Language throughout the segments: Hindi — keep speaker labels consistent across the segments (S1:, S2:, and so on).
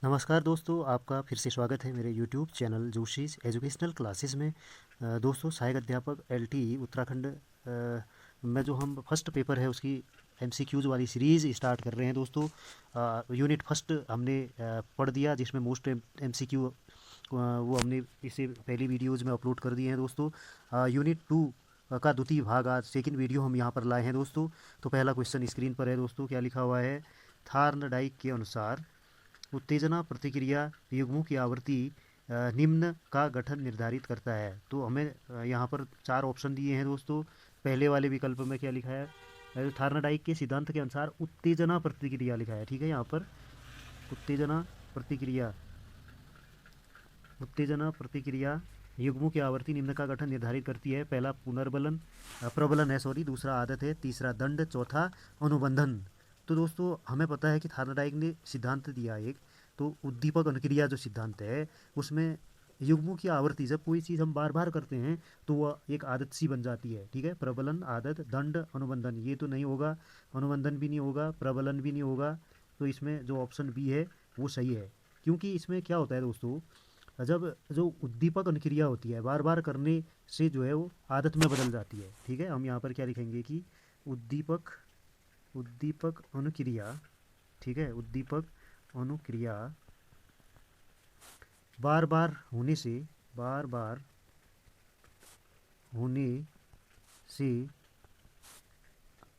S1: नमस्कार दोस्तों, आपका फिर से स्वागत है मेरे यूट्यूब चैनल जोशीज़ एजुकेशनल क्लासेस में। दोस्तों, सहायक अध्यापक एलटी उत्तराखंड में जो हम फर्स्ट पेपर है उसकी एमसीक्यूज़ वाली सीरीज़ स्टार्ट कर रहे हैं दोस्तों। यूनिट फर्स्ट हमने पढ़ दिया, जिसमें मोस्ट एमसीक्यू वो हमने इससे पहली वीडियोज़ में अपलोड कर दिए हैं दोस्तों। यूनिट टू का द्वितीय भाग आज सेकंड वीडियो हम यहाँ पर लाए हैं दोस्तों। तो पहला क्वेश्चन स्क्रीन पर है दोस्तों, क्या लिखा हुआ है। थार्नडाइक के अनुसार उत्तेजना प्रतिक्रिया युग्मों की आवृत्ति निम्न का गठन निर्धारित करता है। तो हमें यहाँ पर चार ऑप्शन दिए हैं दोस्तों। पहले वाले विकल्प में क्या लिखा है, थार्नडाइक के सिद्धांत के अनुसार उत्तेजना प्रतिक्रिया लिखा है। ठीक है, यहाँ पर उत्तेजना प्रतिक्रिया, उत्तेजना प्रतिक्रिया युग्मों की आवर्ती निम्न का गठन निर्धारित करती है। पहला पुनर्बलन प्रबलन है, सॉरी, दूसरा आदत है, तीसरा दंड, चौथा अनुबंधन। तो दोस्तों, हमें पता है कि थार्नडाइक ने सिद्धांत दिया एक, तो उद्दीपक अनुक्रिया जो सिद्धांत है उसमें युग्मों की आवर्ती, जब कोई चीज़ हम बार बार करते हैं तो वह एक आदत सी बन जाती है। ठीक है, प्रबलन, आदत, दंड, अनुबंधन, ये तो नहीं होगा, अनुबंधन भी नहीं होगा, प्रबलन भी नहीं होगा। तो इसमें जो ऑप्शन बी है वो सही है, क्योंकि इसमें क्या होता है दोस्तों, जब जो उद्दीपक अनुक्रिया होती है बार बार करने से जो है वो आदत में बदल जाती है। ठीक है, हम यहाँ पर क्या लिखेंगे कि उद्दीपक उद्दीपक अनुक्रिया, ठीक है, उद्दीपक अनुक्रिया बार बार होने से, बार बार होने से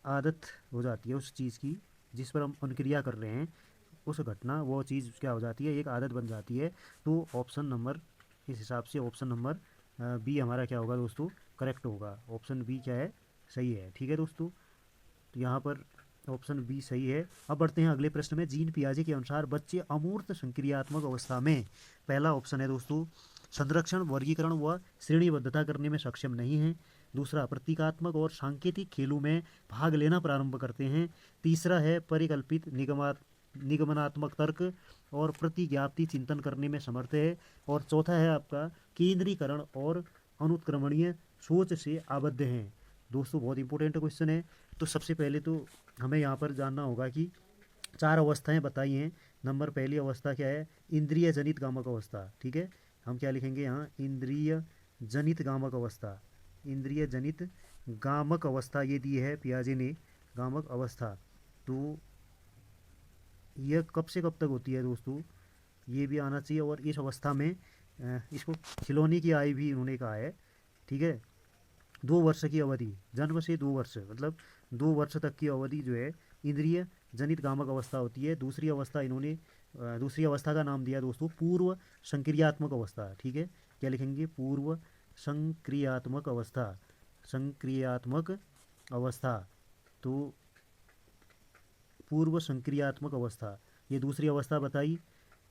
S1: आदत हो जाती है उस चीज़ की जिस पर हम अनुक्रिया कर रहे हैं, उस घटना, वो चीज़ क्या हो जाती है, एक आदत बन जाती है। तो ऑप्शन नंबर, इस हिसाब से ऑप्शन नंबर बी हमारा क्या होगा दोस्तों, करेक्ट होगा। ऑप्शन बी क्या है, सही है। ठीक है दोस्तों, तो यहाँ पर ऑप्शन बी सही है। अब बढ़ते हैं अगले प्रश्न में। जीन पियाजे के अनुसार बच्चे अमूर्त संक्रियात्मक अवस्था में, पहला ऑप्शन है दोस्तों, संरक्षण, वर्गीकरण व श्रेणीबद्धता करने में सक्षम नहीं है। दूसरा, प्रतीकात्मक और सांकेतिक खेलों में भाग लेना प्रारंभ करते हैं। तीसरा है परिकल्पित निगमनात्मक तर्क और प्रतिज्ञाप्ति चिंतन करने में समर्थ है। और चौथा है आपका केंद्रीकरण और अनुत्क्रमणीय सोच से आबद्ध हैं। दोस्तों, बहुत इंपॉर्टेंट क्वेश्चन है। तो सबसे पहले तो हमें यहाँ पर जानना होगा कि चार अवस्थाएं बताई हैं। नंबर पहली अवस्था क्या है, इंद्रिय जनित गामक अवस्था। ठीक है, हम क्या लिखेंगे यहाँ, इंद्रिय जनित गामक अवस्था, इंद्रिय जनित गामक अवस्था ये दी है पियाजे ने, गामक अवस्था। तो यह कब से कब तक होती है दोस्तों, ये भी आना चाहिए। और इस अवस्था में इसको खिलौने की आयु भी उन्होंने कहा है। ठीक है, 2 वर्ष की अवधि, जन्म से 2 वर्ष, मतलब 2 वर्ष तक की अवधि जो है इंद्रिय जनित गामक अवस्था होती है। दूसरी अवस्था इन्होंने दूसरी अवस्था का नाम दिया दोस्तों पूर्व संक्रियात्मक अवस्था। ठीक है, क्या लिखेंगे, पूर्व संक्रियात्मक अवस्था, संक्रियात्मक अवस्था। तो पूर्व संक्रियात्मक अवस्था, ये दूसरी अवस्था बताई,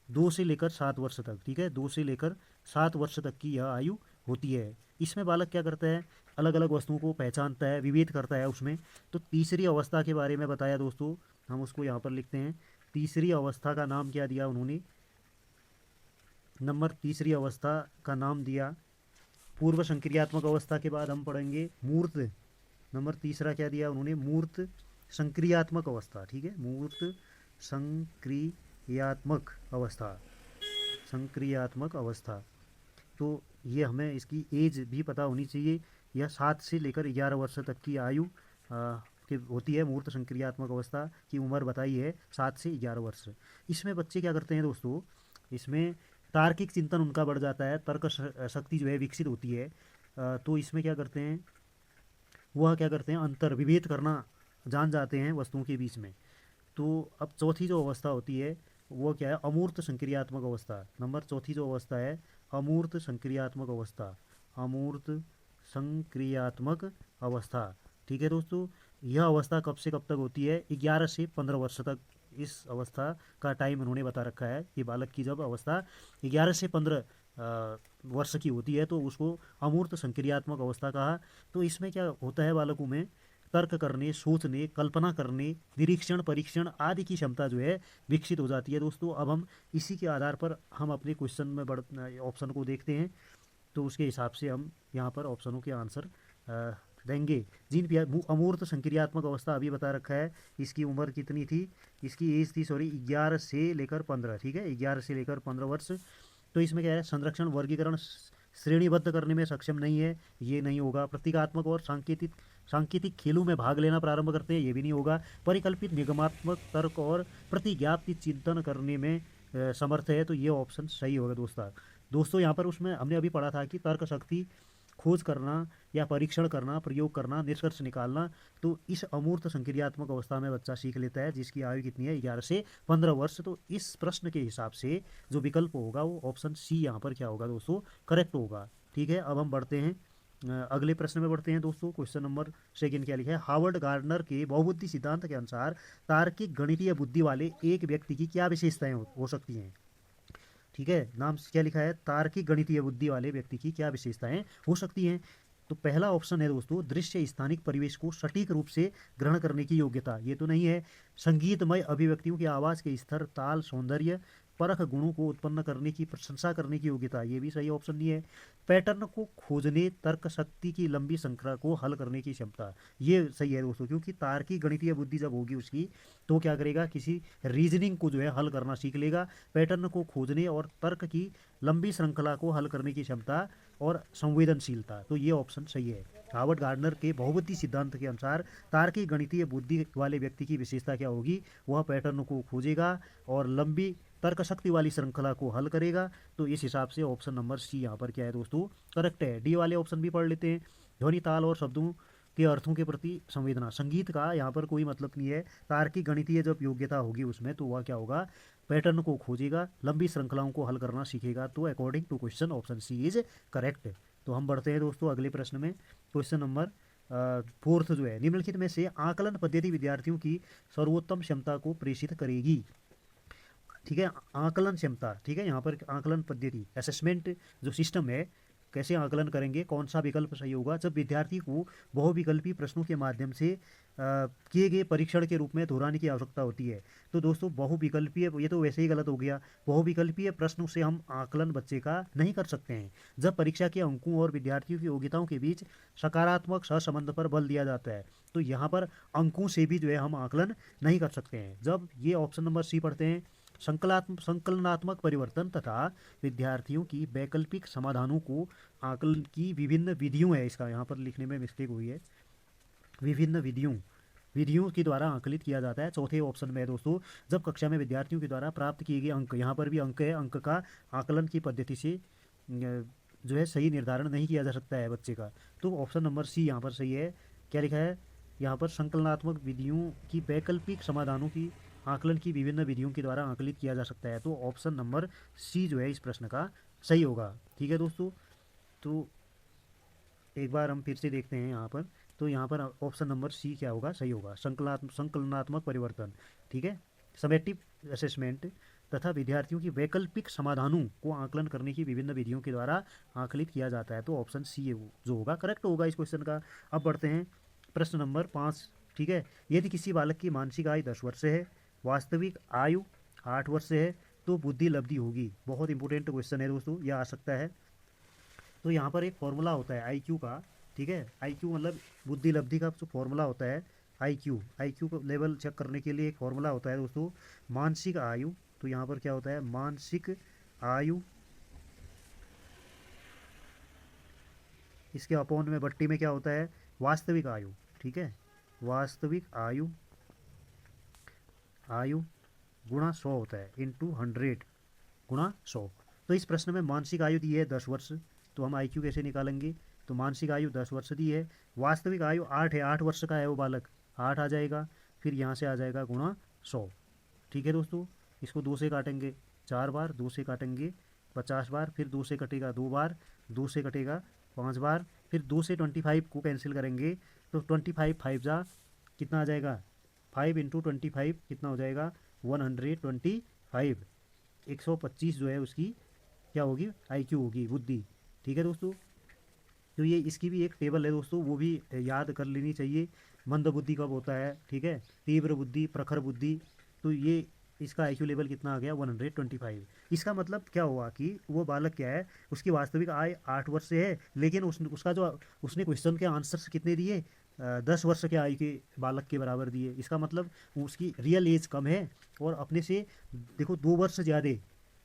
S1: 2 से लेकर 7 वर्ष तक। ठीक है, 2 से लेकर 7 वर्ष तक की यह आयु होती है। इसमें बालक क्या करता है, अलग अलग वस्तुओं को पहचानता है, विवेद करता है उसमें। तो तीसरी अवस्था के बारे में बताया दोस्तों, हम उसको यहाँ पर लिखते हैं। तीसरी अवस्था का नाम क्या दिया उन्होंने, नंबर तीसरी अवस्था का नाम दिया पूर्व संक्रियात्मक अवस्था। के बाद हम पढ़ेंगे मूर्त, नंबर तीसरा क्या दिया उन्होंने, मूर्त संक्रियात्मक अवस्था। ठीक है, मूर्त संक्रियात्मक अवस्था, संक्रियात्मक अवस्था। तो ये हमें इसकी एज भी पता होनी चाहिए। यह 7 से लेकर 11 वर्ष तक की आयु की होती है। मूर्त संक्रियात्मक अवस्था की उम्र बताई है 7 से 11 वर्ष। इसमें बच्चे क्या करते हैं दोस्तों, इसमें तार्किक चिंतन उनका बढ़ जाता है, तर्क शक्ति जो है विकसित होती है। तो इसमें क्या करते हैं, वह क्या करते हैं, अंतर विभेद करना जान जाते हैं वस्तुओं के बीच में। तो अब चौथी जो अवस्था होती है वो क्या है, अमूर्त संक्रियात्मक अवस्था। नंबर चौथी जो अवस्था है अमूर्त संक्रियात्मक अवस्था, अमूर्त संक्रियात्मक अवस्था। ठीक है दोस्तों, यह अवस्था कब से कब तक होती है, 11 से 15 वर्ष तक इस अवस्था का टाइम उन्होंने बता रखा है कि बालक की जब अवस्था 11 से 15 वर्ष की होती है तो उसको अमूर्त संक्रियात्मक अवस्था कहा। तो इसमें क्या होता है, बालकों में तर्क करने, सोचने, कल्पना करने, निरीक्षण, परीक्षण आदि की क्षमता जो है विकसित हो जाती है दोस्तों। अब हम इसी के आधार पर हम अपने क्वेश्चन में ऑप्शन को देखते हैं। तो उसके हिसाब से हम यहाँ पर ऑप्शनों के आंसर देंगे जिन अमूर्त संक्रियात्मक अवस्था अभी बता रखा है। इसकी उम्र कितनी थी, इसकी एज थी सॉरी 11 से लेकर 15, ठीक है 11 से लेकर 15 वर्ष। तो इसमें क्या है, संरक्षण वर्गीकरण श्रेणीबद्ध करने में सक्षम नहीं है, ये नहीं होगा। प्रतीकात्मक और सांकेतिक खेलों में भाग लेना प्रारंभ करते हैं, ये भी नहीं होगा। परिकल्पित निगमात्मक तर्क और प्रतिज्ञाप्ति चिंतन करने में समर्थ है, तो ये ऑप्शन सही होगा दोस्तों यहाँ पर उसमें हमने अभी पढ़ा था कि तर्क शक्ति, खोज करना या परीक्षण करना, प्रयोग करना, निष्कर्ष निकालना, तो इस अमूर्त संक्रियात्मक अवस्था में बच्चा सीख लेता है जिसकी आयु कितनी है 11 से 15 वर्ष। तो इस प्रश्न के हिसाब से जो विकल्प होगा वो ऑप्शन सी यहाँ पर क्या होगा दोस्तों, करेक्ट होगा। ठीक है, अब हम बढ़ते हैं अगले प्रश्न में बढ़ते हैं दोस्तों। क्वेश्चन नंबर सेकंड क्या लिखा है, हार्वर्ड गार्डनर के बहुबुद्धि सिद्धांत के अनुसार तार्किक गणितीय बुद्धि वाले एक व्यक्ति की क्या विशेषताएं हो सकती हैं। ठीक है, नाम क्या लिखा है, तार्किक गणितीय बुद्धि वाले व्यक्ति की क्या विशेषताएं हो सकती हैं। तो पहला ऑप्शन है दोस्तों, दृश्य स्थानिक परिवेश को सटीक रूप से ग्रहण करने की योग्यता, ये तो नहीं है। संगीतमय अभिव्यक्तियों की आवाज़ के स्तर, ताल, सौंदर्य, परख गुणों को उत्पन्न करने की प्रशंसा करने की योग्यता, ये भी सही ऑप्शन नहीं है। पैटर्न को खोजने, तर्क शक्ति की लंबी श्रृंखला को हल करने की क्षमता, ये सही है दोस्तों, क्योंकि तार्किक गणितीय बुद्धि जब होगी उसकी तो क्या करेगा, किसी रीजनिंग को जो है हल करना सीख लेगा। पैटर्न को खोजने और तर्क की लंबी श्रृंखला को हल करने की क्षमता और संवेदनशीलता, तो ये ऑप्शन सही है। हार्वर्ड गार्डनर के बहुबुद्धि सिद्धांत के अनुसार तार्किक गणितीय बुद्धि वाले व्यक्ति की विशेषता क्या होगी, वह पैटर्न को खोजेगा और लंबी तर्क शक्ति वाली श्रृंखला को हल करेगा। तो इस हिसाब से ऑप्शन नंबर सी यहाँ पर क्या है दोस्तों, करेक्ट है। डी वाले ऑप्शन भी पढ़ लेते हैं। ध्वनि, ताल और शब्दों के अर्थों के प्रति संवेदना, संगीत का यहाँ पर कोई मतलब नहीं है। तार्किक गणितीय जब योग्यता होगी उसमें तो वह क्या होगा, पैटर्न को खोजेगा, लंबी श्रृंखलाओं को हल करना सीखेगा। तो according to question option C is correct. तो हम बढ़ते हैं दोस्तों अगले प्रश्न में। क्वेश्चन नंबर फोर्थ जो है, निम्नलिखित में से आकलन पद्धति विद्यार्थियों की सर्वोत्तम क्षमता को प्रेषित करेगी। ठीक है, आकलन क्षमता, ठीक है, यहाँ पर आकलन पद्धति असेसमेंट जो सिस्टम है, कैसे आकलन करेंगे, कौन सा विकल्प सही होगा। जब विद्यार्थी को बहुविकल्पी प्रश्नों के माध्यम से किए गए परीक्षण के रूप में दोहराने की आवश्यकता होती है। तो दोस्तों बहुविकल्पीय, ये तो वैसे ही गलत हो गया, बहुविकल्पीय प्रश्नों से हम आकलन बच्चे का नहीं कर सकते हैं। जब परीक्षा के अंकों और विद्यार्थियों की योग्यताओं के बीच सकारात्मक सहसंबंध पर बल दिया जाता है, तो यहाँ पर अंकों से भी जो है हम आकलन नहीं कर सकते हैं। जब ये ऑप्शन नंबर सी पढ़ते हैं, संकलनात्मक परिवर्तन तथा विद्यार्थियों की वैकल्पिक समाधानों को आकलन की विभिन्न विधियों है, इसका यहाँ पर लिखने में मिस्टेक हुई है, विभिन्न विधियों के द्वारा आकलित किया जाता है। चौथे ऑप्शन में है दोस्तों, जब कक्षा में विद्यार्थियों के द्वारा प्राप्त किए गए अंक, यहाँ पर भी अंक है, अंक का आकलन की पद्धति से जो है सही निर्धारण नहीं किया जा सकता है बच्चे का। तो ऑप्शन नंबर सी यहाँ पर सही है। क्या लिखा है यहाँ पर, संकलनात्मक विधियों की वैकल्पिक समाधानों की आकलन की विभिन्न विधियों के द्वारा आकलित किया जा सकता है। तो ऑप्शन नंबर सी जो है इस प्रश्न का सही होगा। ठीक है दोस्तों, तो एक बार हम फिर से देखते हैं यहाँ पर। तो यहाँ पर ऑप्शन नंबर सी क्या होगा, सही होगा, संकलनात्मक परिवर्तन। ठीक है, समेटिव असेसमेंट तथा विद्यार्थियों की वैकल्पिक समाधानों को आकलन करने की विभिन्न विधियों के द्वारा आकलित किया जाता है। तो ऑप्शन सी जो होगा करेक्ट होगा इस क्वेश्चन का। अब बढ़ते हैं प्रश्न नंबर 5। ठीक है, यदि किसी बालक की मानसिक आयु 10 वर्ष है, वास्तविक आयु 8 वर्ष है, तो बुद्धि लब्धि होगी। बहुत इंपॉर्टेंट क्वेश्चन है दोस्तों, यह आ सकता है। तो यहाँ पर एक फॉर्मूला होता है आईक्यू का। ठीक है, आईक्यू मतलब बुद्धि लब्धि का जो फॉर्मूला होता है आईक्यू को लेवल चेक करने के लिए एक फॉर्मूला होता है दोस्तों, मानसिक आयु। तो यहाँ पर क्या होता है, मानसिक आयु, इसके अपॉन में बट्टी में क्या होता है, वास्तविक आयु। ठीक है, वास्तविक आयु गुणा 100 होता है, इंटू 100 गुणा 100। तो इस प्रश्न में मानसिक आयु दी है 10 वर्ष, तो हम आईक्यू कैसे निकालेंगे। तो मानसिक आयु 10 वर्ष दी है, वास्तविक आयु 8 है, 8 वर्ष का है वो बालक, 8 आ जाएगा, फिर यहाँ से आ जाएगा गुणा 100। ठीक है दोस्तों, इसको 2 से काटेंगे 4 बार, 2 से काटेंगे 50 बार, फिर 2 से कटेगा 2 बार, 2 से कटेगा 5 बार, फिर 2 से 25 को कैंसिल करेंगे तो 25 5 जा कितना आ जाएगा, 5 इंटू 25 कितना हो जाएगा, 125। 125 जो है उसकी क्या होगी, आईक्यू होगी, बुद्धि। ठीक है दोस्तों, तो ये इसकी भी एक टेबल है दोस्तों, वो भी याद कर लेनी चाहिए। मंद बुद्धि कब होता है, ठीक है, तीव्र बुद्धि, प्रखर बुद्धि, तो ये इसका आईक्यू लेवल कितना आ गया 125। इसका मतलब क्या हुआ कि वो बालक क्या है, उसकी वास्तविक आय 8 वर्ष से है, लेकिन उसका जो उसने क्वेश्चन के आंसर्स कितने दिए, 10 वर्ष के आयु के बालक के बराबर दिए। इसका मतलब उसकी रियल एज कम है और अपने से देखो 2 वर्ष ज़्यादा,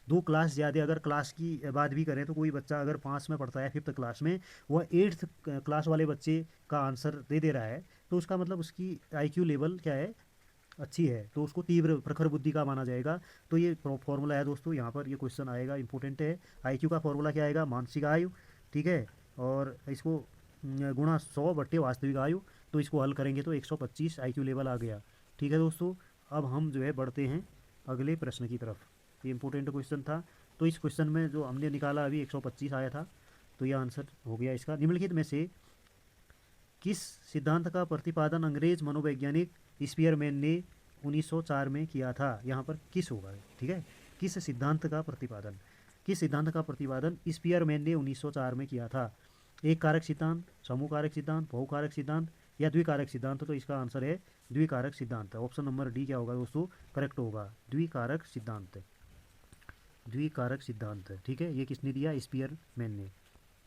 S1: 2 क्लास ज़्यादा। अगर क्लास की बात भी करें तो कोई बच्चा अगर 5 में पढ़ता है, 5th क्लास में, वह 8th क्लास वाले बच्चे का आंसर दे रहा है, तो उसका मतलब उसकी आईक्यू लेवल क्या है, अच्छी है, तो उसको तीव्र प्रखर बुद्धि का माना जाएगा। तो ये फॉर्मूला है दोस्तों, यहाँ पर ये क्वेश्चन आएगा, इंपॉर्टेंट है। आईक्यू का फॉर्मूला क्या आएगा, मानसिक आयु, ठीक है, और इसको गुणा 100 बट्टे वास्तविक आयु, तो इसको हल करेंगे तो 125 आईक्यू लेवल आ गया। ठीक है दोस्तों, अब हम जो है बढ़ते हैं अगले प्रश्न की तरफ। ये इंपॉर्टेंट क्वेश्चन था, तो इस क्वेश्चन में जो हमने निकाला अभी 125 आया था, तो यह आंसर हो गया इसका। निम्नलिखित में से किस सिद्धांत का प्रतिपादन अंग्रेज मनोवैज्ञानिक स्पीयरमैन ने 1904 में किया था। यहाँ पर किस होगा, ठीक है, किस सिद्धांत का प्रतिपादन, किस सिद्धांत का प्रतिपादन स्पीयरमैन ने 1904 में किया था। एक कारक सिद्धांत, समूह कारक सिद्धांत, बहुकारक सिद्धांत या द्विकारक सिद्धांत। तो इसका आंसर है द्विकारक सिद्धांत। ऑप्शन नंबर डी क्या होगा दोस्तों, करेक्ट होगा, द्विकारक सिद्धांत, द्विकारक सिद्धांत। ठीक है, ये किसने दिया, स्पीयरमैन ने।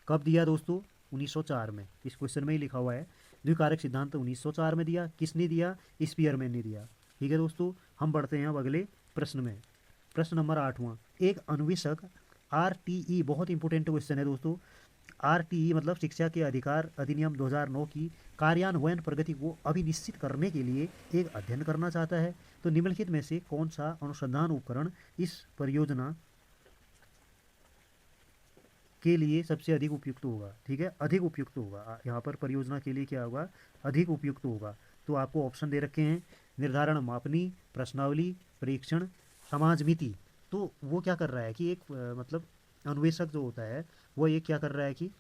S1: कब दिया दोस्तों, 1904 में। इस क्वेश्चन में ही लिखा हुआ है द्विकारक सिद्धांत 1904 में दिया। किसने दिया, स्पीयरमैन ने दिया। ठीक है दोस्तों, हम बढ़ते हैं अब अगले प्रश्न में। प्रश्न नंबर 8वां, एक अन्वेषक RTE, बहुत इंपॉर्टेंट क्वेश्चन है दोस्तों। RTE मतलब शिक्षा के अधिकार अधिनियम 2009 की कार्यान्वयन प्रगति को अभिनिश्चित करने के लिए एक अध्ययन करना चाहता है। तो निम्नलिखित में से कौन सा अनुसंधान उपकरण इस परियोजना के लिए सबसे अधिक उपयुक्त होगा। ठीक है, अधिक उपयुक्त होगा, यहाँ पर परियोजना के लिए क्या होगा, अधिक उपयुक्त होगा। तो आपको ऑप्शन दे रखे हैं, निर्धारण मापनी, प्रश्नावली, परीक्षण, समाजमिति। तो वो क्या कर रहा है कि एक मतलब अन्वेषक जो होता है वो ये क्या कर रहा है कि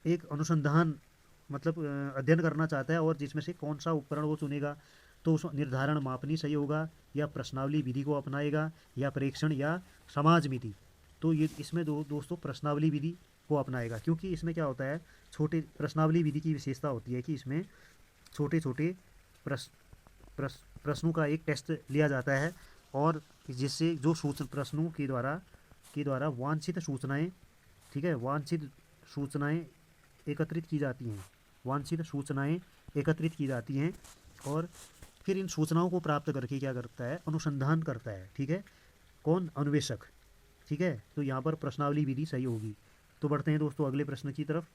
S1: एक अनुसंधान मतलब अध्ययन करना चाहता है, और जिसमें से कौन सा उपकरण वो चुनेगा। तो उस निर्धारण मापनी सही होगा, या प्रश्नावली विधि को अपनाएगा, या परीक्षण, या समाजमिति। तो ये इसमें दोस्तों प्रश्नावली विधि को अपनाएगा, क्योंकि इसमें क्या होता है, छोटे प्रश्नावली विधि की विशेषता होती है कि इसमें छोटे छोटे प्रश्नों का एक टेस्ट लिया जाता है, और जिससे जो प्रश्नों के द्वारा वांछित सूचनाएं, ठीक है, वांछित सूचनाएं एकत्रित की जाती हैं, वांछित सूचनाएं एकत्रित की जाती हैं, और फिर इन सूचनाओं को प्राप्त करके क्या करता है, अनुसंधान करता है। ठीक है, कौन, अन्वेषक। ठीक है, तो यहाँ पर प्रश्नावली विधि सही होगी। तो बढ़ते हैं दोस्तों अगले प्रश्न की तरफ।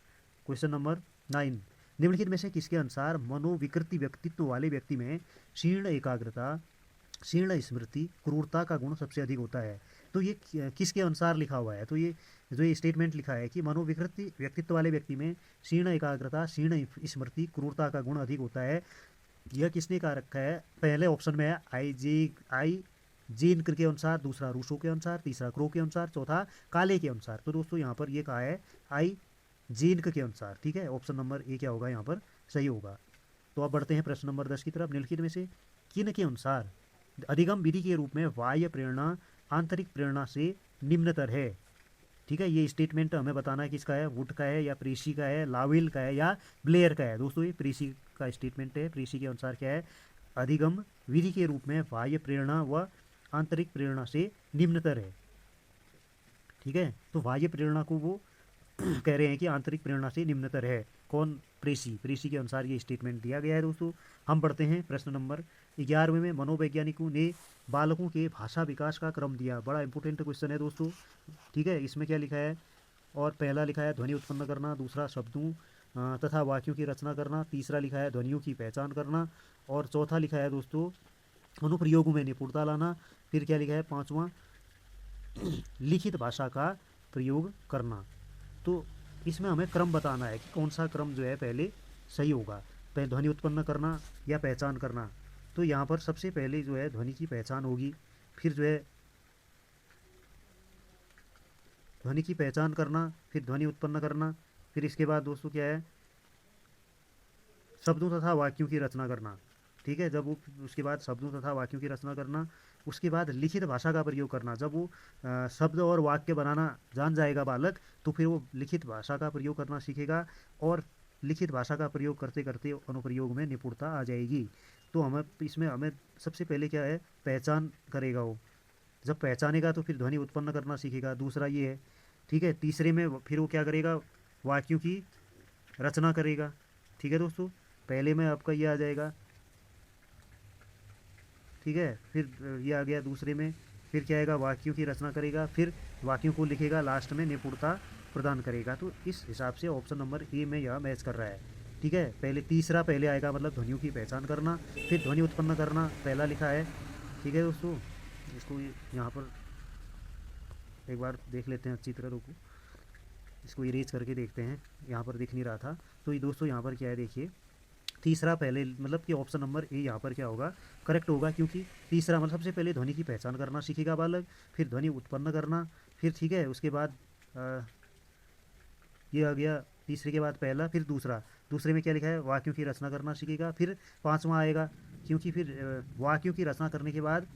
S1: क्वेश्चन नंबर 9, निम्नलिखित में से किसके अनुसार मनोविकृति व्यक्तित्व वाले व्यक्ति में क्षीण एकाग्रता, क्षीण स्मृति, क्रूरता का गुण सबसे अधिक होता है। तो ये किसके अनुसार लिखा हुआ है, तो ये जो ये स्टेटमेंट लिखा है कि मनोविकृति व्यक्तित्व वाले व्यक्ति में क्षीण एकाग्रता, क्षीण स्मृति, क्रूरता का गुण अधिक होता है, यह किसने कहा रखा है, पहले ऑप्शन में है आई जीन के अनुसार, दूसरा रूसो के अनुसार, तीसरा क्रो के अनुसार, चौथा काले के अनुसार। तो दोस्तों यहाँ पर ये कहा है आई जीन के अनुसार। ठीक है, ऑप्शन नंबर ए क्या होगा यहाँ पर सही होगा। तो अब बढ़ते हैं प्रश्न नंबर 10 की तरफ। निम्नलिखित में से किन के अनुसार अधिगम विधि के रूप में बाह्य प्रेरणा आंतरिक प्रेरणा से निम्नतर है। ठीक है, ये स्टेटमेंट हमें बताना है किसका है, वुड का है, या प्रेसी का है, लावेल का है, या ब्लेयर का है। दोस्तों ये प्रेसी का स्टेटमेंट है। प्रेसी के अनुसार क्या है, अधिगम विधि के रूप में बाह्य प्रेरणा व आंतरिक प्रेरणा से निम्नतर है। ठीक है, तो बाह्य प्रेरणा को वो कह रहे हैं कि आंतरिक प्रेरणा से निम्नतर है। कौन, प्रेसी के अनुसार ये स्टेटमेंट दिया गया है दोस्तों। हम बढ़ते हैं प्रश्न नंबर 11वें में। मनोवैज्ञानिकों ने बालकों के भाषा विकास का क्रम दिया। बड़ा इंपॉर्टेंट क्वेश्चन है दोस्तों। ठीक है, इसमें क्या लिखा है, और पहला लिखा है ध्वनि उत्पन्न करना, दूसरा शब्दों तथा वाक्यों की रचना करना, तीसरा लिखा है ध्वनियों की पहचान करना, और चौथा लिखा है दोस्तों अनुप्रयोगों में निपुणता लाना। फिर क्या लिखा है, पांचवा लिखित भाषा का प्रयोग करना। तो इसमें हमें क्रम बताना है कि कौन सा क्रम जो है पहले सही होगा, पहले ध्वनि उत्पन्न करना या पहचान करना। तो यहाँ पर सबसे पहले जो है ध्वनि की पहचान होगी, फिर जो है ध्वनि की पहचान करना, फिर ध्वनि उत्पन्न करना, फिर इसके बाद दोस्तों क्या है, शब्दों तथा वाक्यों की रचना करना। ठीक है, जब वो उसके बाद शब्दों तथा वाक्यों की रचना करना, उसके बाद लिखित भाषा का प्रयोग करना। जब वो शब्द और वाक्य बनाना जान जाएगा बालक, तो फिर वो लिखित भाषा का प्रयोग करना सीखेगा, और लिखित भाषा का प्रयोग करते करते अनुप्रयोग में निपुणता आ जाएगी। तो हमें इसमें हमें सबसे पहले क्या है, पहचान करेगा वो। जब पहचानेगा तो फिर ध्वनि उत्पन्न करना सीखेगा, दूसरा ये है। ठीक है, तीसरे में फिर वो क्या करेगा, वाक्यों की रचना करेगा। ठीक है दोस्तों, पहले में आपका ये आ जाएगा। ठीक है, फिर ये आ गया दूसरे में। फिर क्या आएगा, वाक्यों की रचना करेगा, फिर वाक्यों को लिखेगा, लास्ट में निपुणता प्रदान करेगा। तो इस हिसाब से ऑप्शन नंबर ए में यह मैच कर रहा है। ठीक है, पहले तीसरा पहले आएगा, मतलब ध्वनियों की पहचान करना, फिर ध्वनि उत्पन्न करना पहला लिखा है। ठीक है दोस्तों, इसको यहाँ पर एक बार देख लेते हैं अच्छी तरह, रुको इसको इरेज करके देखते हैं, यहाँ पर दिख नहीं रहा था। तो ये दोस्तों यहाँ पर क्या है, देखिए तीसरा पहले, मतलब कि ऑप्शन नंबर ए यहाँ पर क्या होगा, करेक्ट होगा, क्योंकि तीसरा मतलब सबसे पहले ध्वनि की पहचान करना सीखेगा बालक, फिर ध्वनि उत्पन्न करना, फिर ठीक है उसके बाद ये आ गया तीसरे के बाद पहला, फिर दूसरा, दूसरे में क्या लिखा है, वाक्यों की रचना करना सीखेगा, फिर पांचवा आएगा, क्योंकि फिर वाक्यों की रचना करने के बाद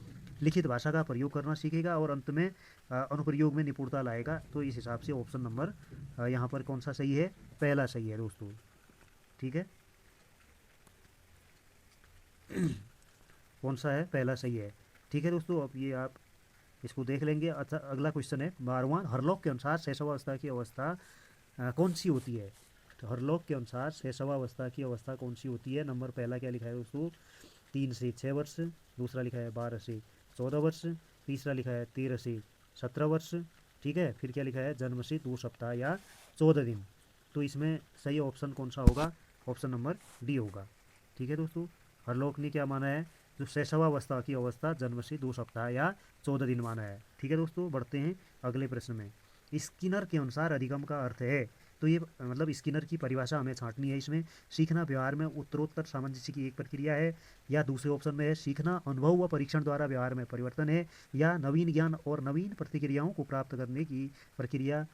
S1: लिखित भाषा का प्रयोग करना सीखेगा, और अंत में अनुप्रयोग में निपुणता लाएगा। तो इस हिसाब से ऑप्शन नंबर यहाँ पर कौन सा सही है, पहला सही है दोस्तों। ठीक है, कौन सा है, पहला सही है। ठीक है दोस्तों, अब ये आप इसको देख लेंगे। अच्छा, अगला क्वेश्चन है 12वां, हरलॉक के अनुसार शैशवावस्था की अवस्था कौन सी होती है। तो हरलॉक के अनुसार शैशवावस्था की अवस्था कौन सी होती है। नंबर पहला क्या लिखा है दोस्तों, 3 से 6 वर्ष, दूसरा लिखा है 12 से 14 वर्ष, तीसरा लिखा है 13 से 17 वर्ष। ठीक है, फिर क्या लिखा है, जन्म से 2 सप्ताह या 14 दिन। तो इसमें सही ऑप्शन कौन सा होगा, ऑप्शन नंबर डी होगा। ठीक है दोस्तों, हरलॉक ने क्या माना है, जो शैशवावस्था की अवस्था जन्म से 2 सप्ताह या 14 दिन माना है। ठीक है दोस्तों, बढ़ते हैं अगले प्रश्न में। स्किनर के अनुसार अधिगम का अर्थ है। तो ये मतलब स्किनर की परिभाषा हमें छांटनी है इसमें। सीखना व्यवहार में उत्तरोत्तर सामंजस्य की एक प्रक्रिया है, या दूसरे ऑप्शन में है सीखना अनुभव व परीक्षण द्वारा व्यवहार में परिवर्तन है, या नवीन ज्ञान और नवीन प्रतिक्रियाओं को प्राप्त करने की प्रक्रिया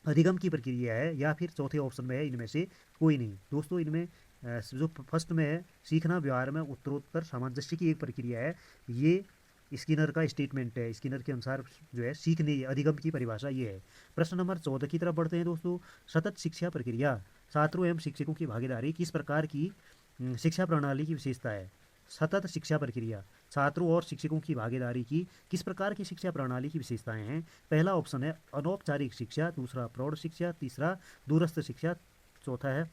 S1: अधिगम की प्रक्रिया है, या फिर चौथे ऑप्शन में है इनमें से कोई नहीं। दोस्तों इनमें जो फर्स्ट में है सीखना व्यवहार में उत्तरोत्तर सामंजस्य की एक प्रक्रिया है, ये स्किनर का स्टेटमेंट है। स्किनर के अनुसार जो है सीखने अधिगम की परिभाषा ये है। प्रश्न नंबर 14 की तरफ बढ़ते हैं दोस्तों। सतत शिक्षा प्रक्रिया छात्रों एवं शिक्षकों की भागीदारी किस प्रकार की शिक्षा प्रणाली की विशेषता है। सतत शिक्षा प्रक्रिया छात्रों और शिक्षकों की भागीदारी की किस प्रकार की शिक्षा प्रणाली की विशेषताएं हैं। पहला ऑप्शन है अनौपचारिक शिक्षा, दूसरा प्रौढ़ शिक्षा, तीसरा दूरस्थ शिक्षा, चौथा है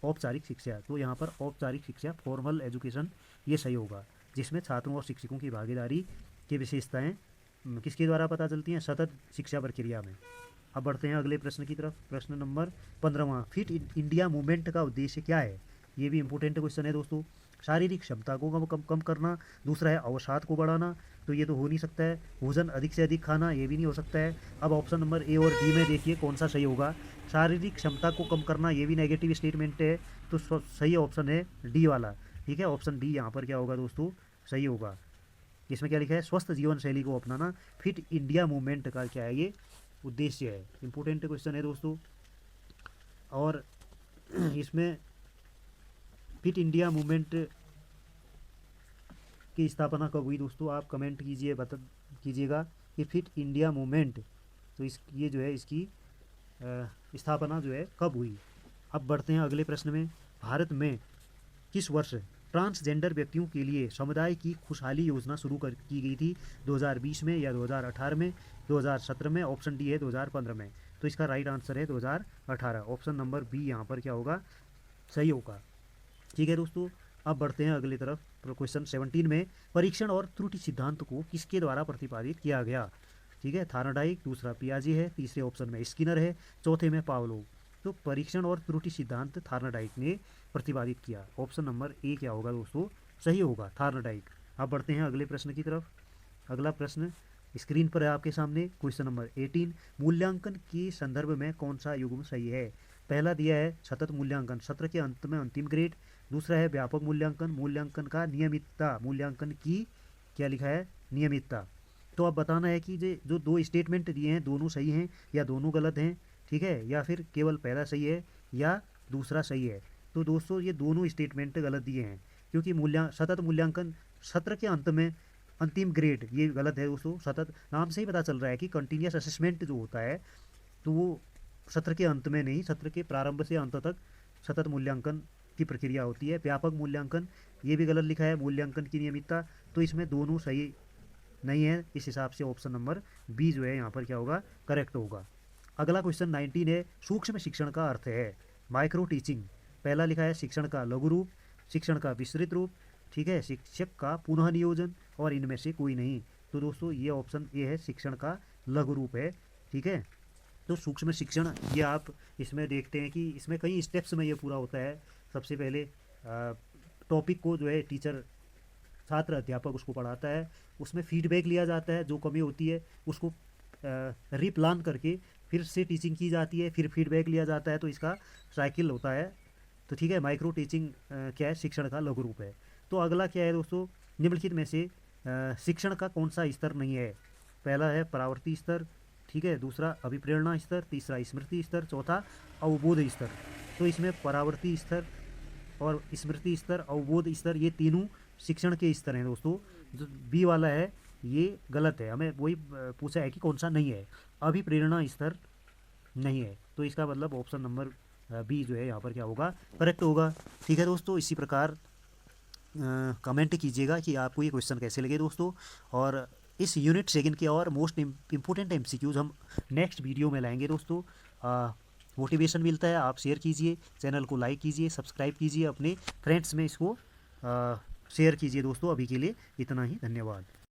S1: औपचारिक शिक्षा। तो यहाँ पर औपचारिक शिक्षा फॉर्मल एजुकेशन ये सही होगा, जिसमें छात्रों और शिक्षकों की भागीदारी की विशेषताएं किसके द्वारा पता चलती हैं, सतत शिक्षा प्रक्रिया में। अब बढ़ते हैं अगले प्रश्न की तरफ। प्रश्न नंबर 15वां, फिट इंडिया मूवमेंट का उद्देश्य क्या है। ये भी इंपॉर्टेंट क्वेश्चन है दोस्तों। शारीरिक क्षमता को कम करना, दूसरा है अवसाद को बढ़ाना, तो ये तो हो नहीं सकता है। भोजन अधिक से अधिक खाना, ये भी नहीं हो सकता है। अब ऑप्शन नंबर ए और डी में देखिए कौन सा सही होगा। शारीरिक क्षमता को कम करना, ये भी नेगेटिव स्टेटमेंट है, तो सही ऑप्शन है डी वाला। ठीक है, ऑप्शन डी यहाँ पर क्या होगा दोस्तों, सही होगा। इसमें क्या लिखा है, स्वस्थ जीवन शैली को अपनाना। फिट इंडिया मूवमेंट का क्या है, ये उद्देश्य है। इंपॉर्टेंट क्वेश्चन है दोस्तों। और इसमें फिट इंडिया मूवमेंट की स्थापना कब हुई दोस्तों, आप कमेंट कीजिए, बता कीजिएगा कि फिट इंडिया मूवमेंट, तो इस ये जो है इसकी स्थापना जो है कब हुई। अब बढ़ते हैं अगले प्रश्न में। भारत में किस वर्ष ट्रांसजेंडर व्यक्तियों के लिए समुदाय की खुशहाली योजना शुरू की गई थी। 2020 में या 2018 में, 2017 में, ऑप्शन डी है 2015 में। तो इसका राइट आंसर है 2018, ऑप्शन नंबर बी यहाँ पर क्या होगा, सही होगा। ठीक है दोस्तों, अब बढ़ते हैं अगली तरफ। क्वेश्चन 17 में परीक्षण और त्रुटि सिद्धांत को किसके द्वारा प्रतिपादित किया गया। ठीक है, थार्नडाइक, दूसरा पियाजे है, तीसरे ऑप्शन में स्किनर है, चौथे में पावलोव। तो परीक्षण और त्रुटि सिद्धांत थार्नडाइक ने प्रतिपादित किया। ऑप्शन नंबर ए क्या होगा दोस्तों, सही होगा, थार्नडाइक। अब बढ़ते हैं अगले प्रश्न की तरफ। अगला प्रश्न स्क्रीन पर है आपके सामने। क्वेश्चन नंबर 18, मूल्यांकन के संदर्भ में कौन सा युग्म सही है। पहला दिया है सतत मूल्यांकन, सत्र के अंत में अंतिम ग्रेड। दूसरा है व्यापक मूल्यांकन, मूल्यांकन का नियमितता, मूल्यांकन की क्या लिखा है, नियमितता। तो अब बताना है कि जो दो स्टेटमेंट दिए हैं दोनों सही हैं या दोनों गलत हैं। ठीक है, या फिर केवल पहला सही है या दूसरा सही है। तो दोस्तों ये दोनों स्टेटमेंट गलत दिए हैं, क्योंकि सतत मूल्यांकन सत्र के अंत में अंतिम ग्रेड, ये गलत है दोस्तों। सतत नाम से ही पता चल रहा है कि कंटिन्यूस असेसमेंट जो होता है तो वो सत्र के अंत में नहीं, सत्र के प्रारंभ से अंत तक सतत मूल्यांकन की प्रक्रिया होती है। व्यापक मूल्यांकन, ये भी गलत लिखा है, मूल्यांकन की नियमितता, तो इसमें दोनों सही नहीं है। इस हिसाब से ऑप्शन नंबर बी जो है यहाँ पर क्या होगा, करेक्ट होगा। अगला क्वेश्चन 19 है, सूक्ष्म शिक्षण का अर्थ है। माइक्रो टीचिंग, पहला लिखा है शिक्षण का लघु रूप, शिक्षण का विस्तृत रूप, ठीक है, शिक्षक का पुनः नियोजन, और इनमें से कोई नहीं। तो दोस्तों ये ऑप्शन ए है, शिक्षण का लघु रूप है, ठीक है। तो सूक्ष्म शिक्षण, ये आप इसमें देखते हैं कि इसमें कई स्टेप्स में ये पूरा होता है। सबसे पहले टॉपिक को जो है टीचर, छात्र अध्यापक उसको पढ़ाता है, उसमें फीडबैक लिया जाता है, जो कमी होती है उसको रिप्लान करके फिर से टीचिंग की जाती है, फिर फीडबैक लिया जाता है, तो इसका साइकिल होता है। तो ठीक है, माइक्रो टीचिंग क्या है, शिक्षण का लघु रूप है। तो अगला क्या है दोस्तों, निम्नलिखित में से शिक्षण का कौन सा स्तर नहीं है। पहला है परावर्ती स्तर, ठीक है, दूसरा अभिप्रेरणा स्तर, तीसरा स्मृति स्तर, चौथा अवबोध स्तर। तो इसमें परावर्ती स्तर और स्मृति स्तर, अवबोध स्तर, ये तीनों शिक्षण के स्तर हैं दोस्तों। जो बी वाला है ये गलत है, हमें वही पूछा है कि कौन सा नहीं है, अभिप्रेरणा स्तर नहीं है। तो इसका मतलब ऑप्शन नंबर बी जो है यहाँ पर क्या होगा, करेक्ट होगा। ठीक है दोस्तों, इसी प्रकार कमेंट कीजिएगा कि आपको ये क्वेश्चन कैसे लगे दोस्तों। और इस यूनिट सेकंड के और मोस्ट इम्पोर्टेंट एमसीक्यूज हम नेक्स्ट वीडियो में लाएंगे दोस्तों। मोटिवेशन मिलता है, आप शेयर कीजिए, चैनल को लाइक कीजिए, सब्सक्राइब कीजिए, अपने फ्रेंड्स में इसको शेयर कीजिए दोस्तों। अभी के लिए इतना ही, धन्यवाद।